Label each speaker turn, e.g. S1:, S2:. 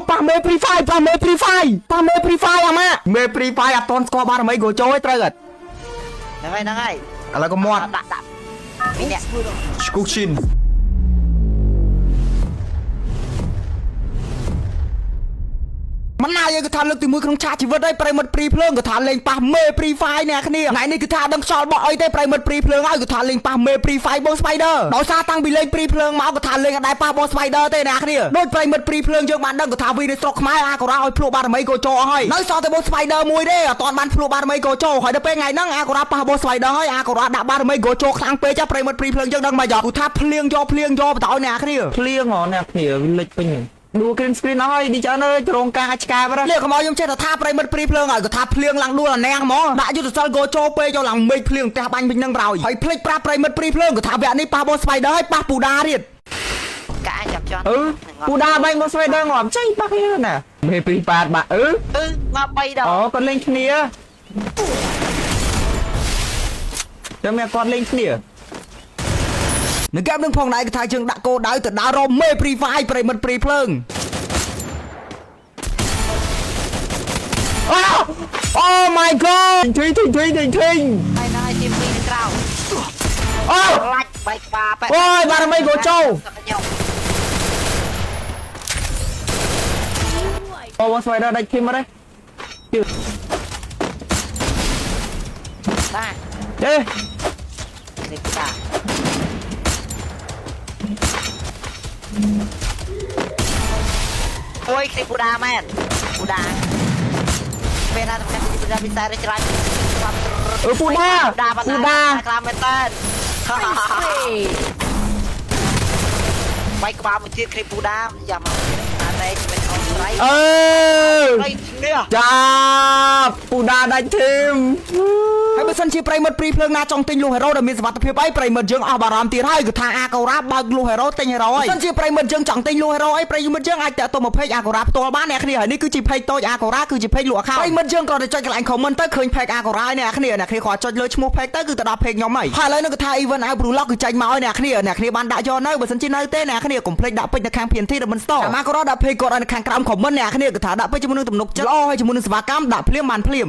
S1: ប៉ះមេព្រីហ្វាយប៉ះមេព្រីហ្វាយប៉ះមេព្រីហ្វាយអាម៉ាមេព្រីហ្វាយអត់តន់ស្គាល់បារមីកូជោឲ្យត្រូវអត់
S2: ហ្នឹងហើយ
S1: ឥឡូវក៏មាត់
S2: ដាក់ពីនេះ
S1: ស្គូឈីនមិនណាយើងគឺថាលើកទី1ក្នុងឆាកជីវិតហើយប្រិមិត្តព្រីភ្លើងគឺថាលេងប៉ះមេព្រីហ្វាយអ្នកគ្នាថ្ងៃនេះគឺថាដឹងខ្យល់បក់អីទេប្រិមិត្តព្រីភ្លើងហើយគឺថាលេងប៉ះមេព្រីហ្វាយបងស្បៃដឺដោយសារតាំងពីលេងព្រីភ្លើងមកគឺថាលេងអត់ដែរប៉ះបងស្បៃដឺទេអ្នកគ្នាដូចប្រិមិត្តព្រីភ្លើងយើងបានដឹងគឺថាវីនេះស្រុកខ្មែរអាកូរ៉ាឲ្យភ្លុះបារមីកូជោអស់ហើយនៅសល់តែបងស្បៃដឺមួយទេអត់ទាន់បានភ្លុះបារមីកូជោហើយដល់ពេលថ្ងៃហ្នឹងអាកូរ៉ាប៉ះបងស្បៃដឺហើយអាកូរ៉ាដាក់បារមីកូជោខ្លាំងពេកចាប្រិមិត្តព្រីភ្លើងយើងដឹងមកយកគឺថាភ្លៀងយកបន្តឲ្យអ្នកគ្នាភ្លៀងហ៎អ្នកគ្នាវាលិចពេញដួល green screen អស់ហើយឌីចអើអើយត្រង់ការឆ្កែបាត់នេះកុំឲ្យខ្ញុំចេះថាប្រិមិត្តព្រីភ្លើងហើយក៏ថាភ្លៀងឡើងដួលអាណាំងហ្មងដាក់យុទ្ធសាស្ត្រ go ចូលពេកយកឡើងមេឃភ្លៀងផ្ទះបាញ់វិញនឹងប្រោយហើយភ្លេចប្រាប់ប្រិមិត្តព្រីភ្លើងក៏ថាវគ្គនេះប៉ះបងស្បៃដឺហើយប៉ះពូដាទៀត
S2: កាចាប់ចន់
S1: ពូដាបាញ់បងស្បៃដឺងាប់ចេញប៉ះគ្នាណាមេព្រីប៉ាតបាក់
S2: ងាប់3ដង
S1: អូគាត់លេងគ្នាតែមកគាត់លេងគ្នានៅកែបនឹងផងដែរគឺថាយើងដាក់គោដៅទៅដើររមមេព្រីហ្វាយប្រិមិត្តព្រីភ្លើងអូ my god ធី
S2: ហើយណាជាពីក្រៅឡាច់បែកប៉ាប៉
S1: អូយបារមីកូជោអូបងស្វៃដឺដាច់ធីមមកទេ
S2: បាទ
S1: ទេ
S2: នេះតាអូយគ្រីពូដាមែនពូដាពេលណាតែពូដាពិសារច្រើន
S1: ពូដា
S2: ខ្លាំងមែនតើបាយក្បាលមួយទៀតគ្រីពូដាយ៉ាមកតែមិនអត់ស្រ័យ
S1: ចាប់ពូដាដាច់ធីមហើយបើសិនជាប្រិមិត្តព្រីភ្លើងណាចង់ទិញលូហេរ៉ូដែលមានសុវត្ថិភាពអីប្រិមិត្តយើងអស់បារម្ភទៀតហើយគឺថាអាកូរ៉ាបើកលូហេរ៉ូទិញហេរ៉ូអីសិនជាប្រិមិត្តយើងចង់ទិញលូហេរ៉ូអីប្រិមិត្តយើងអាចតាក់ទងមកเพจអាកូរ៉ាផ្ទាល់បានអ្នកគ្នាហើយនេះគឺជាเพจតូចអាកូរ៉ាគឺជាเพจលក់ account ប្រិមិត្តយើងក៏ទៅចុចកន្លែង comment ទៅឃើញเพจអាកូរ៉ាអ្នកគ្នាគាត់ចុចលើឈ្មោះเพจទៅគឺទៅដល់เพจខ្ញុំហើយឥឡូវនេះគឺថា event out blue lock គឺចាញ់មកឲ្យអ្នកគ្នាបានដាក់យកនៅបើសិនជានៅទេអ្នកគ្នាកុំភ្លេចដាក់ពេជ្រនៅខាង PNT ដែលមិន store អាកូរ៉ាដាក់เพจគាត់នៅខាងក្រោម comment អ្នកគ្នាគឺថាដាក់ពេជ្រជាមួយនឹងទំនុកចិត្តល្អហើយជាមួយនឹងសេវាកម្មដាក់ភ្លាមបានភ្លាម